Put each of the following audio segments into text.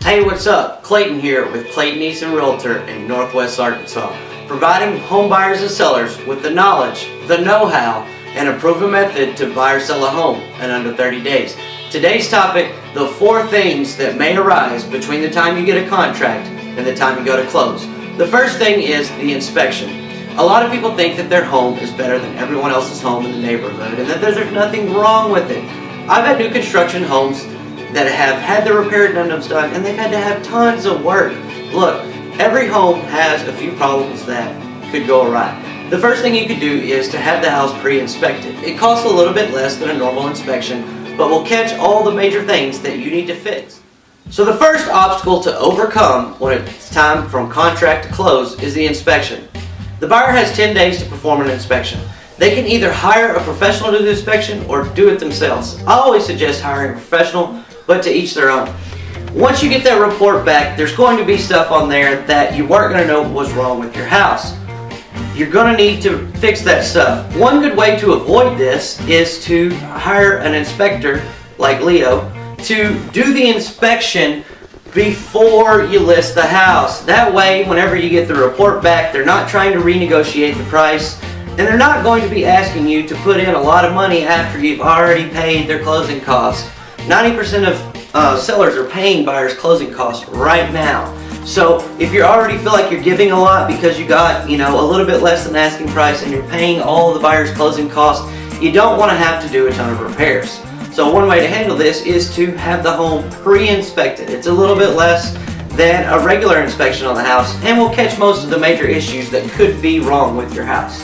Hey, what's up? Clayton here with Clayton, Eason Realtor in Northwest Arkansas, providing home buyers and sellers with the knowledge, the know-how, and a proven method to buy or sell a home in under 30 days. Today's topic, the 4 things that may arise between the time you get a contract and the time you go to close. The first thing is the inspection. A lot of people think that their home is better than everyone else's home in the neighborhood and that there's nothing wrong with it. I've had new construction homes that have had their repair addendums done and they've had to have tons of work. Look, every home has a few problems that could go awry. The first thing you could do is to have the house pre-inspected. It costs a little bit less than a normal inspection, but will catch all the major things that you need to fix. So the first obstacle to overcome when it's time from contract to close is the inspection. The buyer has 10 days to perform an inspection. They can either hire a professional to do the inspection or do it themselves. I always suggest hiring a professional, but to each their own. Once you get that report back, there's going to be stuff on there that you weren't going to know was wrong with your house. You're going to need to fix that stuff. One good way to avoid this is to hire an inspector like Leo to do the inspection before you list the house. That way, whenever you get the report back, they're not trying to renegotiate the price, and they're not going to be asking you to put in a lot of money after you've already paid their closing costs. 90% of sellers are paying buyers' closing costs right now. So if you already feel like you're giving a lot because you got, a little bit less than asking price and you're paying all the buyer's closing costs, you don't want to have to do a ton of repairs. So one way to handle this is to have the home pre-inspected. It's a little bit less than a regular inspection on the house and will catch most of the major issues that could be wrong with your house.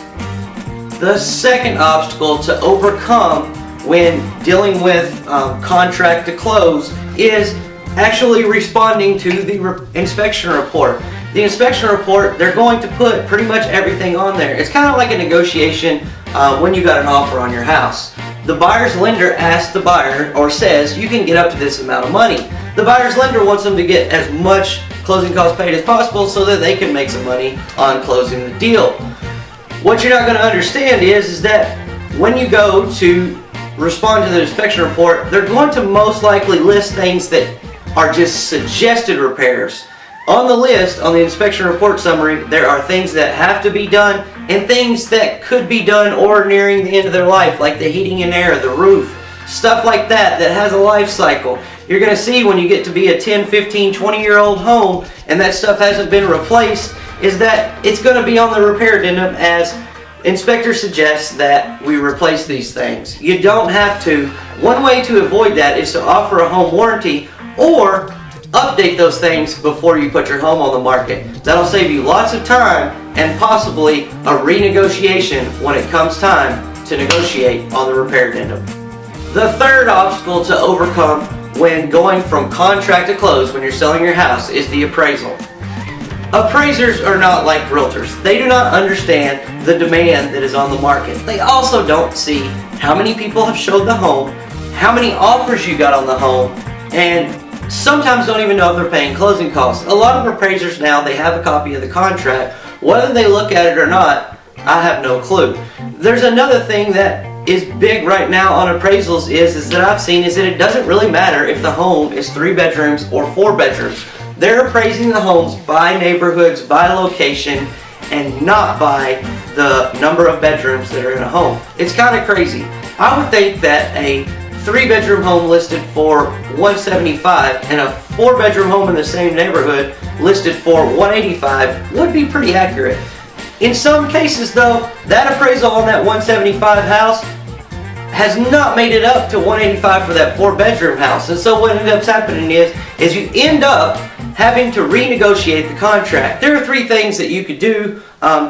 The second obstacle to overcome when dealing with contract to close is actually responding to the inspection report. The inspection report, they're going to put pretty much everything on there. It's kind of like a negotiation when you got an offer on your house. The buyer's lender asks the buyer or says you can get up to this amount of money. The buyer's lender wants them to get as much closing costs paid as possible so that they can make some money on closing the deal. What you're not going to understand is that when you go to respond to the inspection report, they're going to most likely list things that are just suggested repairs. On the list, on the inspection report summary, there are things that have to be done and things that could be done or nearing the end of their life, like the heating and air, the roof, stuff like that that has a life cycle. You're going to see when you get to be a 10, 15, 20-year-old home and that stuff hasn't been replaced, is that it's going to be on the repair addendum as inspector suggests that we replace these things. You don't have to. One way to avoid that is to offer a home warranty or update those things before you put your home on the market. That'll save you lots of time and possibly a renegotiation when it comes time to negotiate on the repair addendum. The third obstacle to overcome when going from contract to close when you're selling your house is the appraisal. Appraisers are not like realtors. They do not understand the demand that is on the market. They also don't see how many people have showed the home, how many offers you got on the home, and sometimes don't even know if they're paying closing costs. A lot of appraisers now, they have a copy of the contract. Whether they look at it or not, I have no clue. There's another thing that is big right now on appraisals is that I've seen is that it doesn't really matter if the home is 3 bedrooms or 4 bedrooms. They're appraising the homes by neighborhoods, by location, and not by the number of bedrooms that are in a home. It's kind of crazy. I would think that a 3-bedroom home listed for $175 and a 4-bedroom home in the same neighborhood listed for $185 would be pretty accurate. In some cases though, that appraisal on that $175 house has not made it up to $185 for that 4-bedroom house. And so what ends up happening is you end up having to renegotiate the contract. There are 3 things that you could do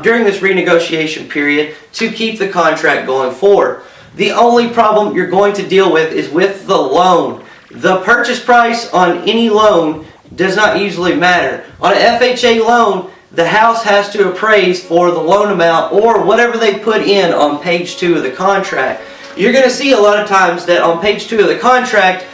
during this renegotiation period to keep the contract going forward. The only problem you're going to deal with is with the loan. The purchase price on any loan does not usually matter. On an FHA loan, the house has to appraise for the loan amount or whatever they put in on page 2 of the contract. You're going to see a lot of times that on page 2 of the contract,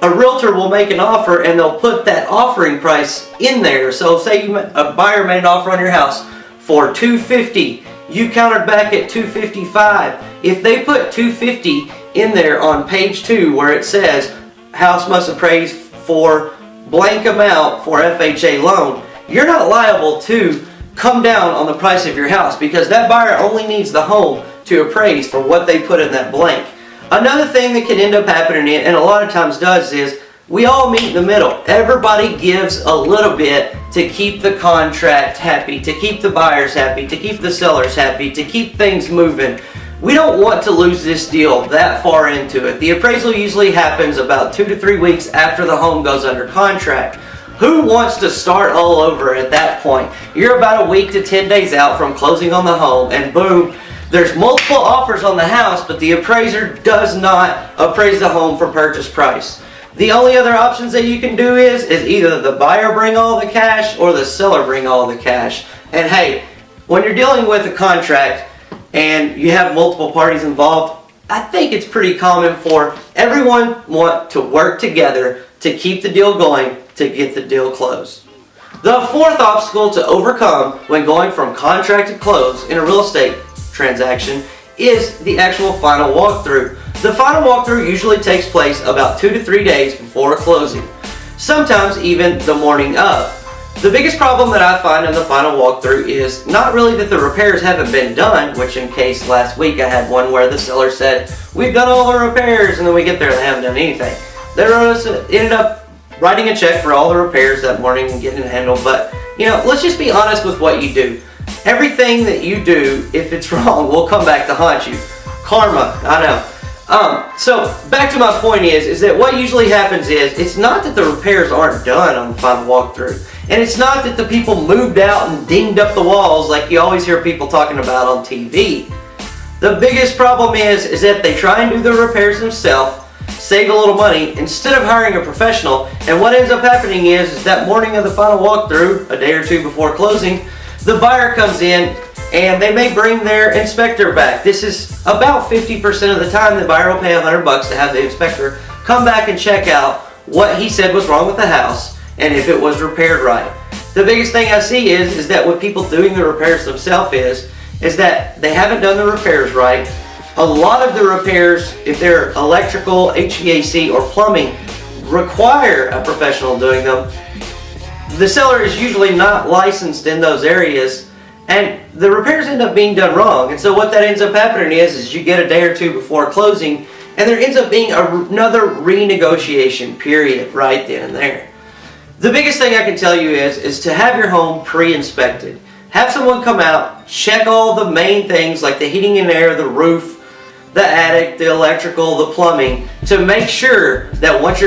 a realtor will make an offer and they'll put that offering price in there. So say a buyer made an offer on your house for $250. You countered back at $255. If they put $250 in there on page 2 where it says house must appraise for blank amount for FHA loan, you're not liable to come down on the price of your house because that buyer only needs the home to appraise for what they put in that blank. Another thing that can end up happening, and a lot of times does, is we all meet in the middle. Everybody gives a little bit to keep the contract happy, to keep the buyers happy, to keep the sellers happy, to keep things moving. We don't want to lose this deal that far into it. The appraisal usually happens about 2 to 3 weeks after the home goes under contract. Who wants to start all over at that point? You're about a week to 10 days out from closing on the home, and boom, there's multiple offers on the house, but the appraiser does not appraise the home for purchase price. The only other options that you can do is either the buyer bring all the cash or the seller bring all the cash. And hey, when you're dealing with a contract and you have multiple parties involved, I think it's pretty common for everyone want to work together to keep the deal going, to get the deal closed. The fourth obstacle to overcome when going from contract to close in a real estate transaction is the actual final walkthrough. The final walkthrough usually takes place about 2 to 3 days before closing, sometimes even the morning of. The biggest problem that I find in the final walkthrough is not really that the repairs haven't been done, which in case last week I had one where the seller said, we've done all the repairs, and then we get there and they haven't done anything. They ended up writing a check for all the repairs that morning and getting it handled, but let's just be honest with what you do. Everything that you do, if it's wrong, will come back to haunt you. Karma, I know. So back to my point is that what usually happens is, it's not that the repairs aren't done on the final walkthrough. And it's not that the people moved out and dinged up the walls like you always hear people talking about on TV. The biggest problem is that they try and do the repairs themselves, save a little money, instead of hiring a professional. And what ends up happening is that morning of the final walkthrough, a day or two before closing, the buyer comes in and they may bring their inspector back. This is about 50% of the time the buyer will pay $100 to have the inspector come back and check out what he said was wrong with the house and if it was repaired right. The biggest thing I see is that with people doing the repairs themselves is that they haven't done the repairs right. A lot of the repairs, if they're electrical, HVAC, or plumbing, require a professional doing them. The seller is usually not licensed in those areas, and the repairs end up being done wrong. And so what that ends up happening is you get a day or two before closing, and there ends up being another renegotiation period right then and there. The biggest thing I can tell you is to have your home pre-inspected. Have someone come out, check all the main things like the heating and air, the roof, the attic, the electrical, the plumbing, to make sure that once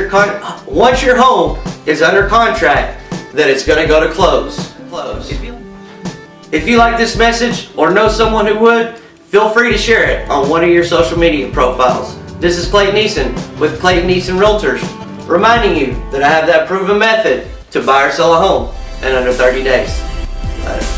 your home is under contract, that it's going to go to close. If you like this message or know someone who would, feel free to share it on one of your social media profiles. This is Clayton Eason with Clayton Eason Realtors, reminding you that I have that proven method to buy or sell a home in under 30 days. Later.